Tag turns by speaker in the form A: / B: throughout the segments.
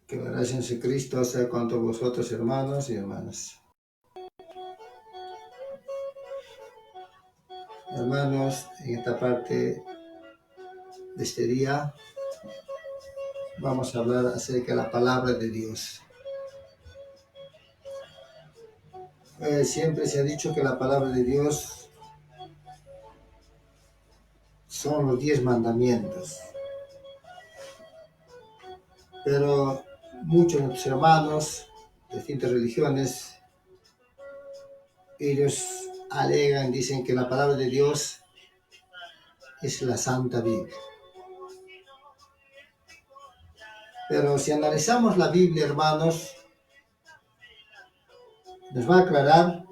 A: Que la gracia de Cristo sea con todos vosotros, hermanos y hermanas. Hermanos, en esta parte de este día vamos a hablar acerca de la palabra de Dios. Siempre se ha dicho que la palabra de Dios son los 10 mandamientos. Pero muchos de nuestros hermanos de distintas religiones, ellos alegan, dicen que la palabra de Dios es la Santa Biblia. Pero si analizamos la Biblia, hermanos, nos va a aclarar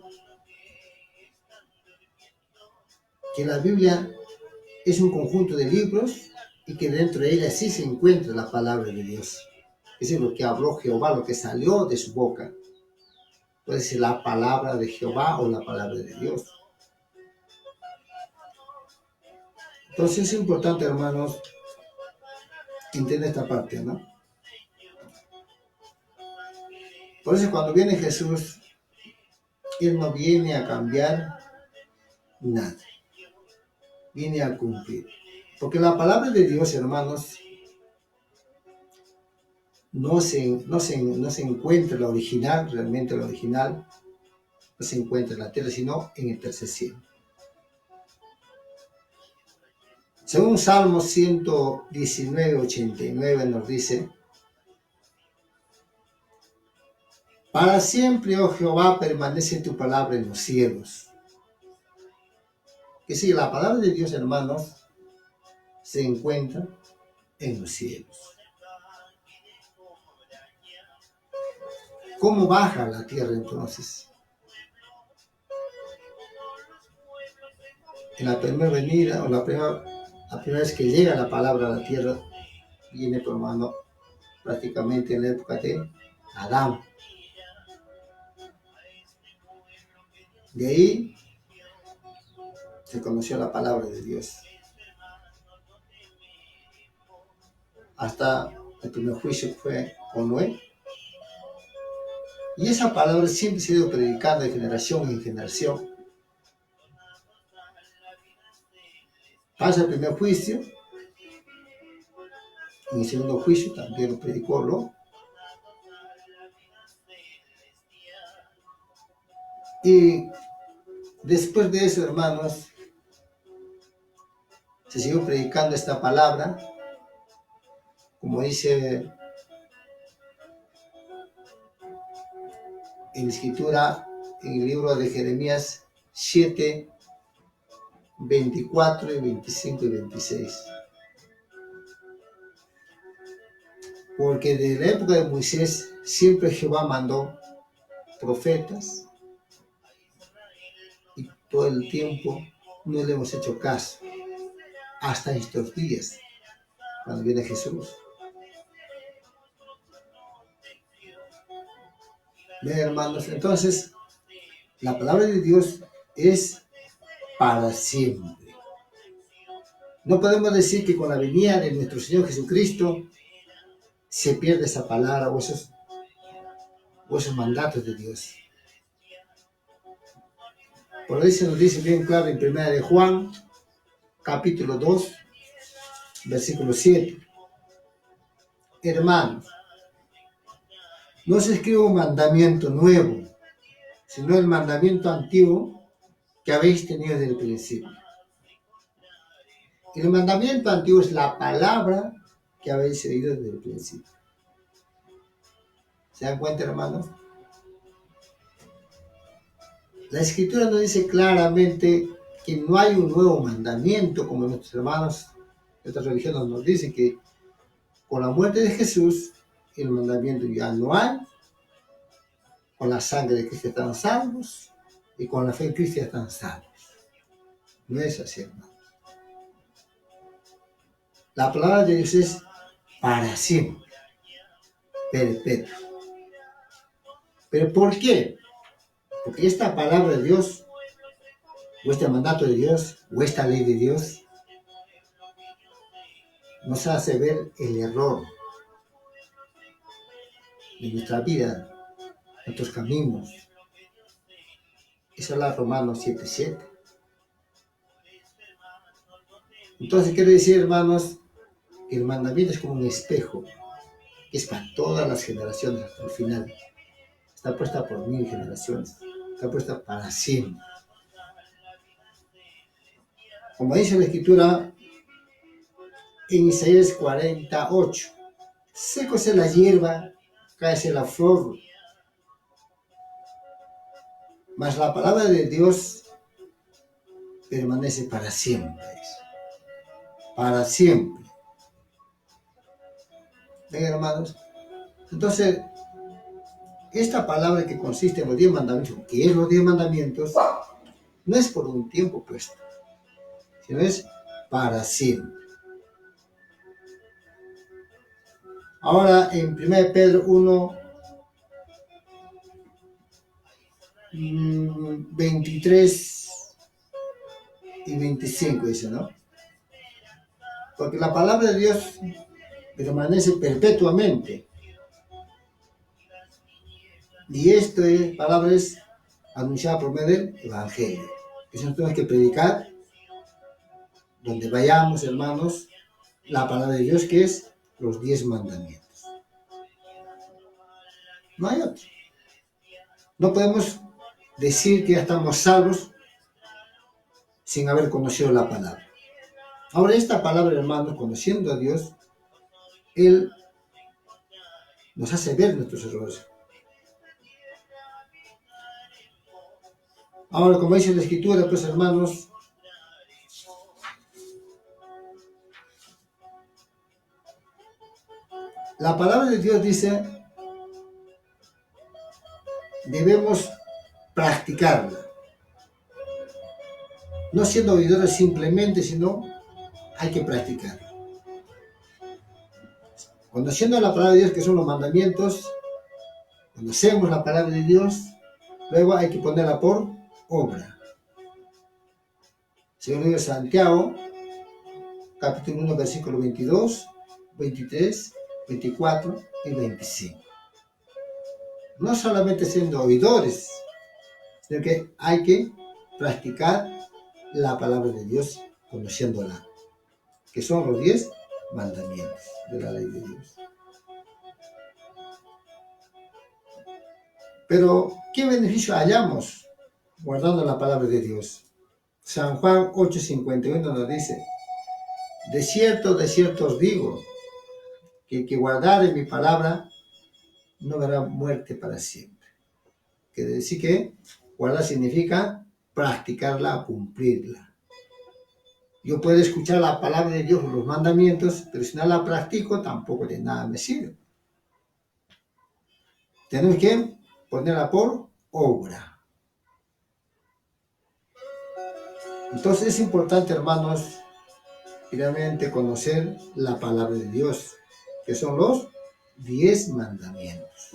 A: que la Biblia es un conjunto de libros y que dentro de ella sí se encuentra la palabra de Dios. Es decir, lo que habló Jehová, lo que salió de su boca. Puede ser la palabra de Jehová o la palabra de Dios. Entonces es importante, hermanos, entender esta parte, ¿no? Por eso cuando viene Jesús, Él no viene a cambiar nada. Viene a cumplir. Porque la palabra de Dios, hermanos, no se encuentra la original, realmente la original, no se encuentra en la tierra, sino en el tercer cielo. Según Salmo 119, 89 nos dice: para siempre, oh Jehová, permanece tu palabra en los cielos. Que sí, la palabra de Dios, hermanos, se encuentra en los cielos. ¿Cómo baja la tierra entonces? En la primera venida, o la primera vez que llega la palabra a la tierra, viene, por hermano, prácticamente en la época de Adán. De ahí se conoció la palabra de Dios. Hasta el primer juicio fue con Noé. Y esa palabra siempre se ha ido predicando de generación en generación. Pasa el primer juicio, en el segundo juicio también lo predicó Lot. Y después de eso, hermanos, se siguió predicando esta palabra, como dice en la escritura, en el libro de Jeremías 7, 24 y 25 y 26. Porque desde la época de Moisés siempre Jehová mandó profetas y todo el tiempo no le hemos hecho caso. Hasta estos días, cuando viene Jesús. Bien, hermanos, entonces la palabra de Dios es para siempre. No podemos decir que con la venida de nuestro Señor Jesucristo se pierde esa palabra o esos mandatos de Dios. Por eso nos dice bien claro en 1 de Juan, capítulo 2, versículo 7. Hermanos, no se escribe un mandamiento nuevo, sino el mandamiento antiguo que habéis tenido desde el principio. El mandamiento antiguo es la palabra que habéis oído desde el principio. ¿Se dan cuenta, hermanos? La Escritura nos dice claramente que no hay un nuevo mandamiento, como nuestros hermanos de otras religiones nos dicen que con la muerte de Jesús el mandamiento ya no hay, con la sangre de Cristo están salvos y con la fe en Cristo están salvos. No es así, hermano. La palabra de Dios es para siempre, perpetua. ¿Pero por qué? Porque esta palabra de Dios, o este mandato de Dios, o esta ley de Dios, nos hace ver el error en nuestra vida, nuestros caminos. Eso es la Romanos 7:7. Entonces quiere decir, hermanos, que el mandamiento es como un espejo, que es para todas las generaciones hasta el final. Está puesta por 1000 generaciones, está puesta para siempre. Como dice la Escritura en Isaías 48, sécose la hierba, cáese la flor, mas la palabra de Dios permanece para siempre. Para siempre. ¿Ven, hermanos? Entonces, esta palabra que consiste en los 10 mandamientos, que es los 10 mandamientos, no es por un tiempo puesto, sino es para siempre. Ahora, en 1 Pedro 1, 23 y 25 dice, ¿no? Porque la palabra de Dios permanece perpetuamente. Y esta palabra es anunciada por medio del Evangelio. Eso nos tenemos que predicar donde vayamos, hermanos, la palabra de Dios, que es los 10 mandamientos. No hay otro. No podemos decir que ya estamos salvos sin haber conocido la palabra. Ahora, esta palabra, hermanos, conociendo a Dios, Él nos hace ver nuestros errores. Ahora, como dice la Escritura, pues, hermanos, la palabra de Dios dice, debemos practicarla. No siendo oidores simplemente, sino hay que practicarla. Conociendo la palabra de Dios, que son los mandamientos, conocemos la palabra de Dios, luego hay que ponerla por obra. Según el libro de Santiago, capítulo 1, versículo 22, 23, 24 y 25. No solamente siendo oidores, sino que hay que practicar la palabra de Dios, conociéndola, que son los 10 mandamientos de la ley de Dios. Pero, ¿qué beneficio hallamos guardando la palabra de Dios? San Juan 8:51 nos dice, de cierto os digo, que el que guardare mi palabra no verá muerte para siempre. Quiere decir que guardar significa practicarla, cumplirla. Yo puedo escuchar la palabra de Dios, los mandamientos, pero si no la practico, tampoco de nada me sirve. Tenemos que ponerla por obra. Entonces es importante, hermanos, primeramente conocer la palabra de Dios, que son los 10 mandamientos.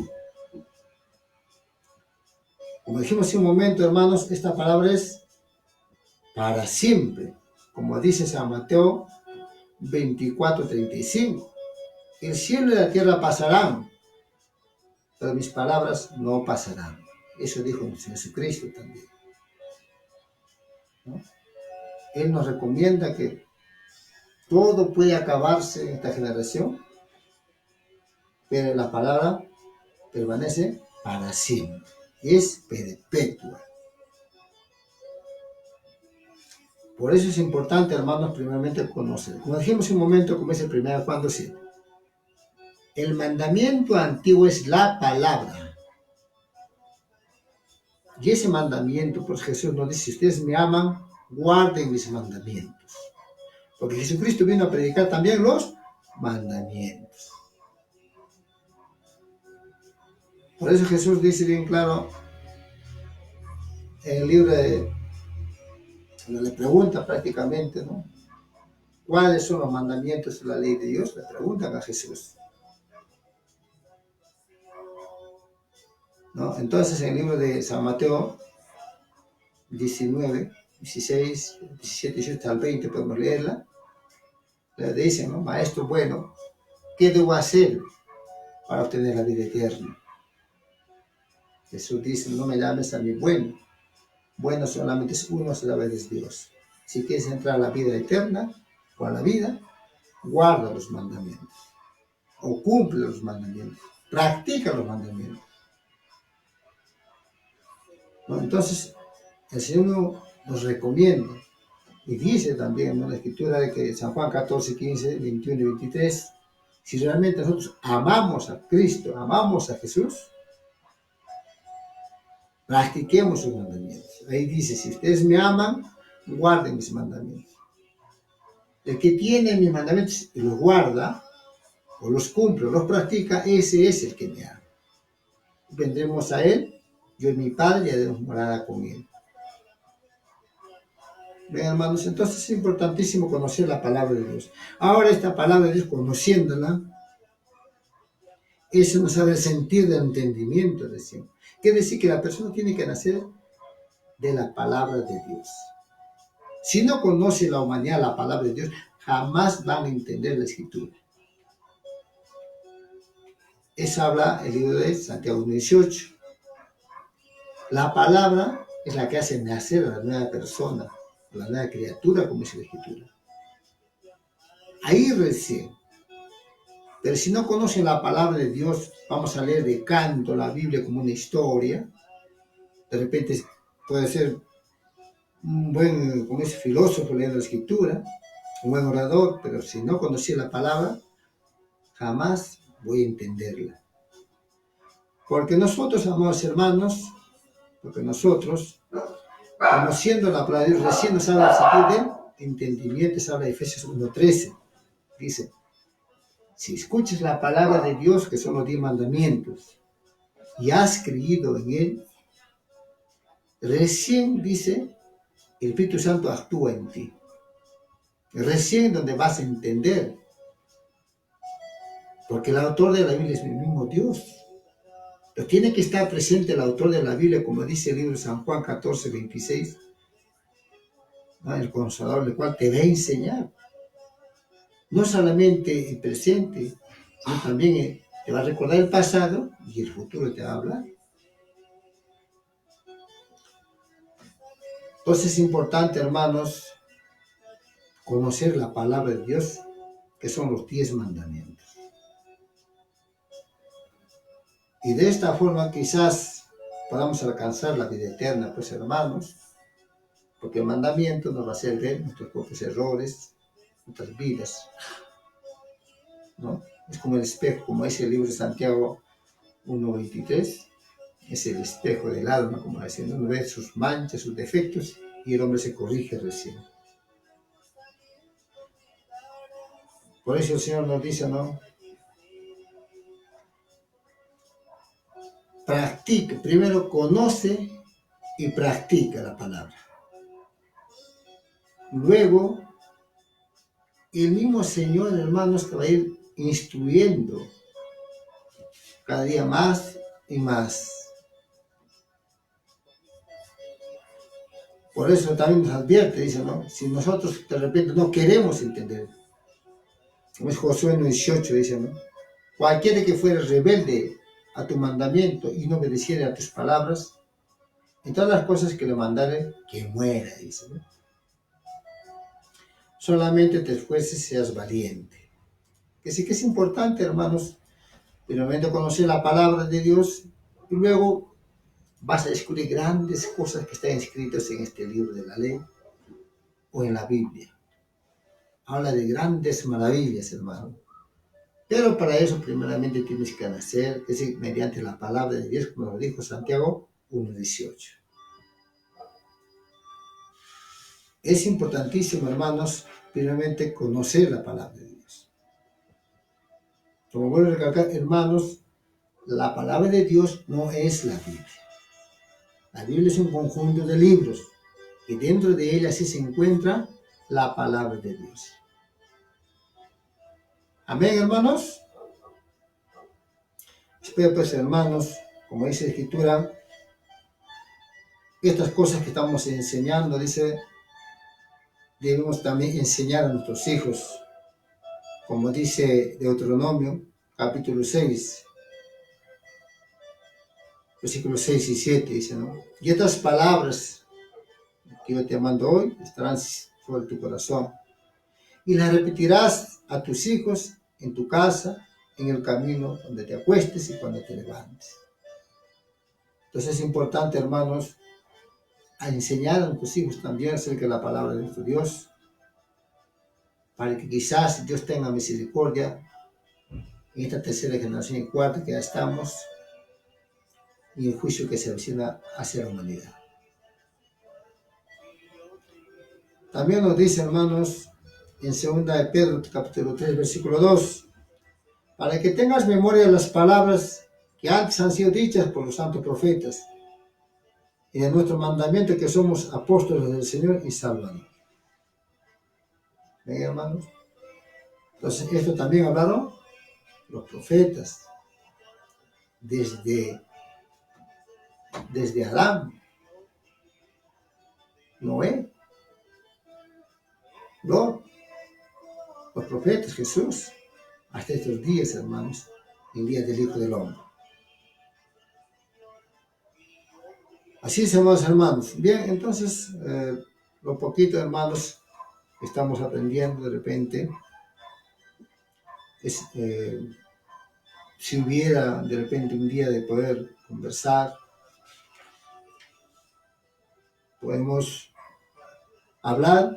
A: Como dijimos hace un momento, hermanos, esta palabra es para siempre. Como dice San Mateo 24:35. El cielo y la tierra pasarán, pero mis palabras no pasarán. Eso dijo Jesucristo también, ¿no? Él nos recomienda que todo puede acabarse en esta generación, pero la palabra permanece para siempre. Es perpetua. Por eso es importante, hermanos, primeramente conocer. Como dijimos hace un momento, como dice 1 Juan 2:7. El mandamiento antiguo es la palabra. Y ese mandamiento, pues Jesús nos dice, si ustedes me aman, guarden mis mandamientos. Porque Jesucristo vino a predicar también los mandamientos. Por eso Jesús dice bien claro en el libro donde le pregunta prácticamente, ¿no?, ¿cuáles son los mandamientos de la ley de Dios? Le preguntan a Jesús, ¿no? Entonces en el libro de San Mateo 19, 16, 17, 18 al 20 podemos leerla. Le dicen, ¿no?, maestro bueno, ¿qué debo hacer para obtener la vida eterna. Jesús dice, no me llames a mí bueno. Bueno solamente es uno, solamente es Dios. Si quieres entrar a la vida eterna o a la vida, guarda los mandamientos. O cumple los mandamientos. Practica los mandamientos. Bueno, entonces, el Señor nos recomienda y dice también en la Escritura de que San Juan 14, 15, 21 y 23, si realmente nosotros amamos a Cristo, amamos a Jesús, practiquemos sus mandamientos. Ahí dice, si ustedes me aman, guarden mis mandamientos. El que tiene mis mandamientos y los guarda, o los cumple, o los practica, ese es el que me ama. Vendremos a Él, yo y mi Padre, y haremos morada con Él. Ven, hermanos, entonces es importantísimo conocer la palabra de Dios. Ahora esta palabra de Dios, conociéndola, eso nos hace sentir de entendimiento, decimos. Quiere decir que la persona tiene que nacer de la palabra de Dios. Si no conoce la humanidad la palabra de Dios, jamás van a entender la Escritura. Eso habla el libro de Santiago 18. La palabra es la que hace nacer a la nueva persona, a la nueva criatura, como dice la Escritura. Ahí recién. Pero si no conocen la palabra de Dios, vamos a leer de canto la Biblia como una historia. De repente puede ser un buen, como dice, filósofo leyendo la Escritura, un buen orador, pero si no conocía la palabra, jamás voy a entenderla. Porque nosotros, amados hermanos, porque nosotros, conociendo la palabra de Dios, recién nos habla el sentido de entendimiento, se habla de Efesios 1:13. Dice, si escuchas la palabra de Dios, que son los 10 mandamientos, y has creído en Él, recién, dice, el Espíritu Santo actúa en ti. Recién donde vas a entender. Porque el autor de la Biblia es el mismo Dios. Pero tiene que estar presente el autor de la Biblia, como dice el libro de San Juan 14, 26. ¿No? El Consolador, el cual te va a enseñar. No solamente el presente, sino también te va a recordar el pasado y el futuro te va a hablar. Entonces es importante, hermanos, conocer la palabra de Dios, que son los 10 mandamientos. Y de esta forma quizás podamos alcanzar la vida eterna, pues hermanos, porque el mandamiento nos va a hacer ver nuestros propios errores, nuestras vidas, ¿no? Es como el espejo, como dice el libro de Santiago 1:23, es el espejo del alma, como diciendo, uno ve sus manchas, sus defectos, y el hombre se corrige recién. Por eso el Señor nos dice, ¿no? Practica, primero conoce y practica la palabra. Luego, el mismo Señor, hermanos, que va a ir instruyendo cada día más y más. Por eso también nos advierte, dice, ¿no? Si nosotros de repente no queremos entender, como es Josué 1:18, dice, ¿no? Cualquiera que fuera rebelde a tu mandamiento y no obedeciera a tus palabras, en todas las cosas que le mandare, que muera, dice, ¿no? Solamente te esfuerces y seas valiente. Que sí que es importante, hermanos, primeramente conocer la palabra de Dios y luego vas a descubrir grandes cosas que están escritas en este libro de la ley o en la Biblia. Habla de grandes maravillas, hermano. Pero para eso primeramente tienes que nacer, es decir, mediante la palabra de Dios, como lo dijo Santiago 1:18. Es importantísimo, hermanos, primeramente conocer la palabra de Dios. Como vuelvo a recalcar, hermanos, la palabra de Dios no es la Biblia. La Biblia es un conjunto de libros y dentro de ella sí se encuentra la palabra de Dios. Amén, hermanos. Espero pues, hermanos, como dice la Escritura, estas cosas que estamos enseñando, dice, debemos también enseñar a nuestros hijos. Como dice Deuteronomio, capítulo 6, versículos 6 y 7 dice, ¿no? Y estas palabras que yo te mando hoy estarán sobre tu corazón y las repetirás a tus hijos en tu casa, en el camino donde te acuestes y cuando te levantes. Entonces es importante, hermanos, a enseñar a tus hijos también acerca de la palabra de nuestro Dios, para que quizás Dios tenga misericordia en esta tercera generación y cuarta que ya estamos, y el juicio que se avecina hacia la humanidad. También nos dice, hermanos, en 2 de Pedro, capítulo 3, versículo 2, para que tengas memoria de las palabras que antes han sido dichas por los santos profetas, y de nuestro mandamiento que somos apóstoles del Señor y Salvador. ¿Ven, hermanos? Entonces, esto también hablaron los profetas, desde Adán, Noé, Lot, los profetas, Jesús, hasta estos días, hermanos, el día del Hijo del Hombre. Así es, amados hermanos. Bien, entonces, lo poquito, hermanos, que estamos aprendiendo de repente, es, si hubiera de repente un día de poder conversar, podemos hablar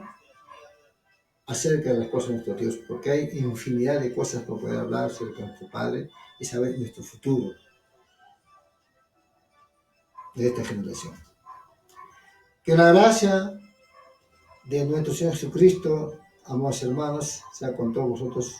A: acerca de las cosas de nuestro Dios, porque hay infinidad de cosas por poder hablar acerca de nuestro Padre y saber nuestro futuro de esta generación. Que la gracia de nuestro Señor Jesucristo, amados hermanos, sea con todos vosotros